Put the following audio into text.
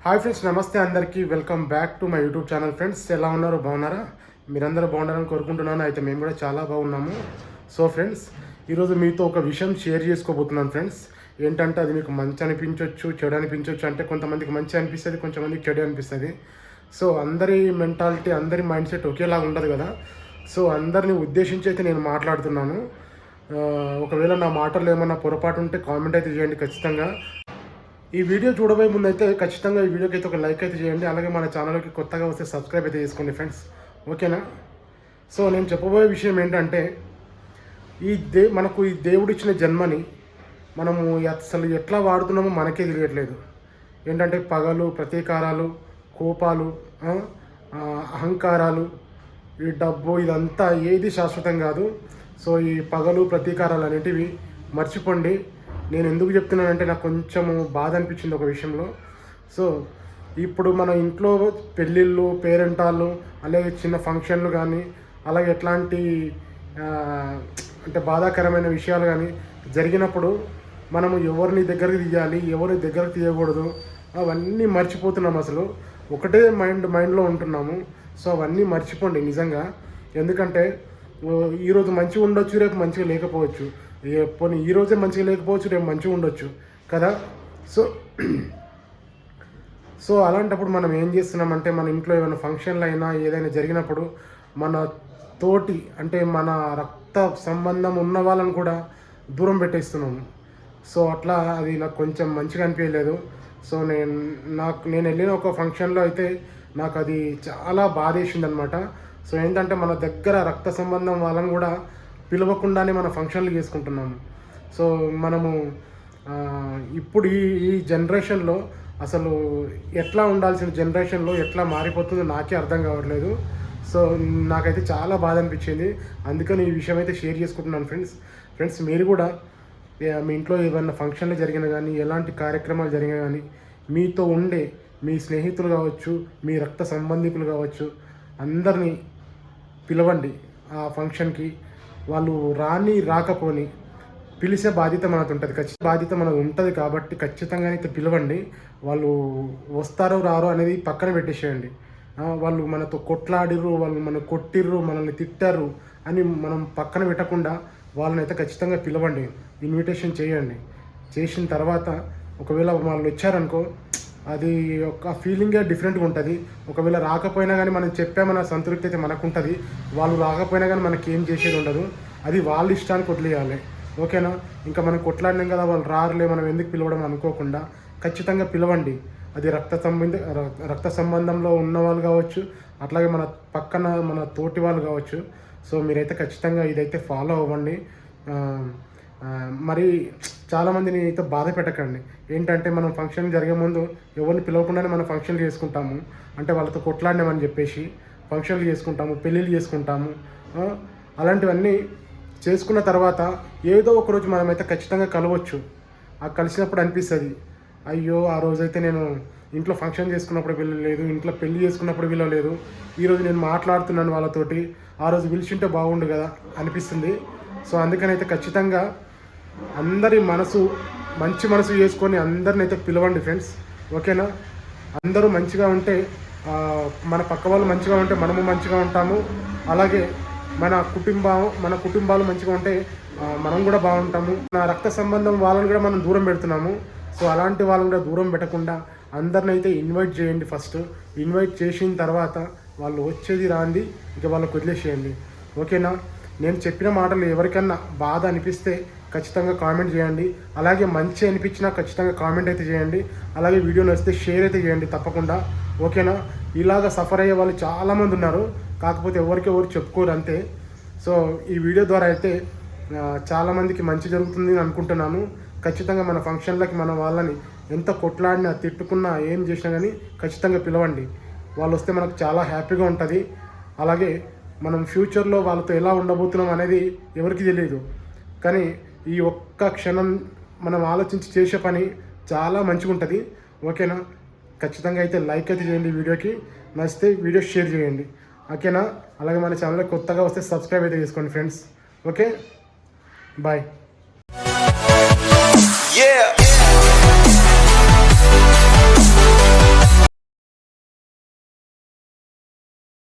Hi friends, నమస్తే అందరికీ. Welcome back to my YouTube channel. Friends, ఎలా ఉన్నారు? బాగున్నారా? మీరందరూ బాగున్నారని కోరుకుంటున్నాను. అయితే మేము కూడా చాలా బాగున్నాము. సో ఫ్రెండ్స్, ఈరోజు మీతో ఒక విషయం షేర్ చేసుకోబోతున్నాను ఫ్రెండ్స్. ఏంటంటే అది మీకు మంచి అనిపించవచ్చు, చెడు అనిపించవచ్చు. అంటే కొంతమందికి మంచి అనిపిస్తుంది, కొంతమందికి చెడు అనిపిస్తుంది. సో అందరి మెంటాలిటీ, అందరి మైండ్ సెట్ ఒకేలాగా ఉండదు కదా. సో అందరిని ఉద్దేశించి అయితే నేను మాట్లాడుతున్నాను. ఒకవేళ నా మాటలు ఏమన్నా పొరపాటు ఉంటే కామెంట్ అయితే చేయండి ఖచ్చితంగా. ఈ వీడియో చూడబోయే ముందు అయితే ఖచ్చితంగా ఈ వీడియోకి అయితే ఒక లైక్ అయితే చేయండి. అలాగే మన ఛానల్కి కొత్తగా వస్తే సబ్స్క్రైబ్ అయితే చేసుకోండి ఫ్రెండ్స్, ఓకేనా? సో నేను చెప్పబోయే విషయం ఏంటంటే, మనకు ఈ దేవుడు ఇచ్చిన జన్మని మనము అసలు ఎట్లా వాడుతున్నామో మనకే తెలియట్లేదు. ఏంటంటే పగలు, ప్రతీకారాలు, కోపాలు, అహంకారాలు, ఈ డబ్బు, ఇదంతా ఏది శాశ్వతం కాదు. సో ఈ పగలు, ప్రతీకారాలు అనేటివి మర్చిపోండి. నేను ఎందుకు చెప్తున్నానంటే నాకు కొంచెము బాధ అనిపించింది ఒక విషయంలో. సో ఇప్పుడు మన ఇంట్లో పెళ్ళిళ్ళు, పేరెంటాళ్ళు, అలాగే చిన్న ఫంక్షన్లు కానీ, అలాగే ఎట్లాంటి అంటే బాధాకరమైన విషయాలు కానీ జరిగినప్పుడు మనము ఎవరిని దగ్గరికి తీయాలి, ఎవరిని దగ్గరకు తీయకూడదు, అవన్నీ మర్చిపోతున్నాము. అసలు ఒకటే మైండ్లో ఉంటున్నాము. సో అవన్నీ మర్చిపోండి నిజంగా. ఎందుకంటే ఈరోజు మంచిగా ఉండొచ్చు, రేపు మంచిగా లేకపోవచ్చు. పోనీ ఈరోజే మంచిగా లేకపోవచ్చు, రేపు మంచిగా ఉండొచ్చు కదా. సో అలాంటప్పుడు మనం ఏం చేస్తున్నామంటే, మన ఇంట్లో ఏమైనా ఫంక్షన్లు అయినా ఏదైనా జరిగినప్పుడు మన తోటి, అంటే మన రక్త సంబంధం ఉన్న వాళ్ళని కూడా దూరం పెట్టేస్తున్నాము. సో అట్లా అది నాకు కొంచెం మంచిగా అనిపించలేదు. సో నేను వెళ్ళిన ఒక ఫంక్షన్లో అయితే నాకు అది చాలా బాధేసింది అనమాట. సో ఏంటంటే మన దగ్గర రక్త సంబంధం వాళ్ళని కూడా పిలవకుండానే మన ఫంక్షన్లు చేసుకుంటున్నాము. సో మనము ఇప్పుడు ఈ జనరేషన్లో అసలు ఎట్లా ఉండాల్సిన జనరేషన్లో ఎట్లా మారిపోతుందో నాకే అర్థం కావట్లేదు. సో నాకైతే చాలా బాధ అనిపించింది. అందుకని ఈ విషయం అయితే షేర్ చేసుకుంటున్నాను ఫ్రెండ్స్. మీరు కూడా మీ ఇంట్లో ఏమైనా ఫంక్షన్లు జరిగినా కానీ, ఎలాంటి కార్యక్రమాలు జరిగినా కానీ, మీతో ఉండే మీ స్నేహితులు కావచ్చు, మీ రక్త సంబంధికులు కావచ్చు, అందరినీ పిలవండి ఆ ఫంక్షన్కి. వాళ్ళు రాకపోని పిలిచే బాధ్యత మనకు ఉంటుంది కాబట్టి ఖచ్చితంగా అయితే పిలవండి. వాళ్ళు వస్తారో రారో అనేది పక్కన పెట్టేసేయండి. వాళ్ళు మనతో కొట్లాడిర్రు, వాళ్ళు మనం కొట్టిర్రు, మనల్ని తిట్టారు అని మనం పక్కన పెట్టకుండా వాళ్ళని అయితే ఖచ్చితంగా పిలవండి, ఇన్విటేషన్ చేయండి. చేసిన తర్వాత ఒకవేళ వాళ్ళు వచ్చారనుకో, అది ఒక ఫీలింగే డిఫరెంట్గా ఉంటుంది. ఒకవేళ రాకపోయినా కానీ మనం చెప్పామన్న సంతృప్తి అయితే మనకు ఉంటుంది. వాళ్ళు రాకపోయినా కానీ మనకి ఏం చేసేది ఉండదు. అది వాళ్ళ ఇష్టానికి వదిలేయాలి, ఓకేనా? ఇంకా మనం కొట్లాడినాం కదా, వాళ్ళు రారులే, మనం ఎందుకు పిలవడం అనుకోకుండా ఖచ్చితంగా పిలవండి. అది రక్త సంబంధంలో ఉన్నవాళ్ళు కావచ్చు, అట్లాగే మన పక్కన మన తోటి వాళ్ళు కావచ్చు. సో మీరైతే ఖచ్చితంగా ఇదైతే ఫాలో అవ్వండి. మరి చాలామందిని అయితే బాధ పెట్టకండి. ఏంటంటే మనం ఫంక్షన్ జరిగే ముందు ఎవరిని పిలవకుండానే మనం ఫంక్షన్లు చేసుకుంటాము. అంటే వాళ్ళతో కొట్లాడినామని చెప్పేసి ఫంక్షన్లు చేసుకుంటాము, పెళ్ళిళ్ళు చేసుకుంటాము. అలాంటివన్నీ చేసుకున్న తర్వాత ఏదో ఒకరోజు మనమైతే ఖచ్చితంగా కలవచ్చు. ఆ కలిసినప్పుడు అనిపిస్తుంది, అయ్యో ఆ రోజైతే నేను ఇంట్లో ఫంక్షన్ చేసుకున్నప్పుడు వెళ్ళలేదు, ఇంట్లో పెళ్ళి చేసుకున్నప్పుడు వెళ్ళలేదు, ఈరోజు నేను మాట్లాడుతున్నాను వాళ్ళతోటి, ఆ రోజు పిలిచింటే బాగుండు కదా అనిపిస్తుంది. సో అందుకనైతే ఖచ్చితంగా అందరి మంచి మనసు చేసుకొని అందరిని అయితే పిలవండి ఫ్రెండ్స్, ఓకేనా? అందరూ మంచిగా ఉంటే మన పక్క వాళ్ళు మంచిగా ఉంటే మనము మంచిగా ఉంటాము. అలాగే మన కుటుంబాలు మంచిగా ఉంటే మనం కూడా బాగుంటాము. మన రక్త సంబంధం వాళ్ళని కూడా మనం దూరం పెడుతున్నాము. సో అలాంటి వాళ్ళని కూడా దూరం పెట్టకుండా అందరిని అయితే ఇన్వైట్ చేయండి. ఫస్ట్ ఇన్వైట్ చేసిన తర్వాత వాళ్ళు వచ్చేది రాంది ఇక వాళ్ళకు వదిలేసేయండి, ఓకేనా? నేను చెప్పిన మాటలు ఎవరికన్నా బాధ అనిపిస్తే ఖచ్చితంగా కామెంట్ చేయండి. అలాగే మంచి అనిపించినా ఖచ్చితంగా కామెంట్ అయితే చేయండి. అలాగే వీడియో నచ్చితే షేర్ అయితే చేయండి తప్పకుండా, ఓకేనా? ఇలాగ సఫర్ అయ్యే వాళ్ళు చాలామంది ఉన్నారు, కాకపోతే ఎవరు చెప్పుకోరు అంతే. సో ఈ వీడియో ద్వారా అయితే చాలామందికి మంచి జరుగుతుంది అని అనుకుంటున్నాను. ఖచ్చితంగా మన ఫంక్షన్లకి మన వాళ్ళని ఎంత కొట్లాడినా, తిట్టుకున్నా, ఏం చేసినా కానీ ఖచ్చితంగా పిలవండి. వాళ్ళు వస్తే మనకు చాలా హ్యాపీగా ఉంటుంది. అలాగే మనం ఫ్యూచర్లో వాళ్ళతో ఎలా ఉండబోతున్నాం అనేది ఎవరికి తెలియదు. కానీ ఈ ఒక్క క్షణం మనం ఆలోచించి చేసే పని చాలా మంచిగా ఉంటుంది, ఓకేనా? ఖచ్చితంగా అయితే లైక్ అయితే చేయండి వీడియోకి. నచ్చితే వీడియో షేర్ చేయండి, ఓకేనా? అలాగే మన ఛానల్కి కొత్తగా వస్తే సబ్స్క్రైబ్ అయితే చేసుకోండి ఫ్రెండ్స్, ఓకే? బాయ్.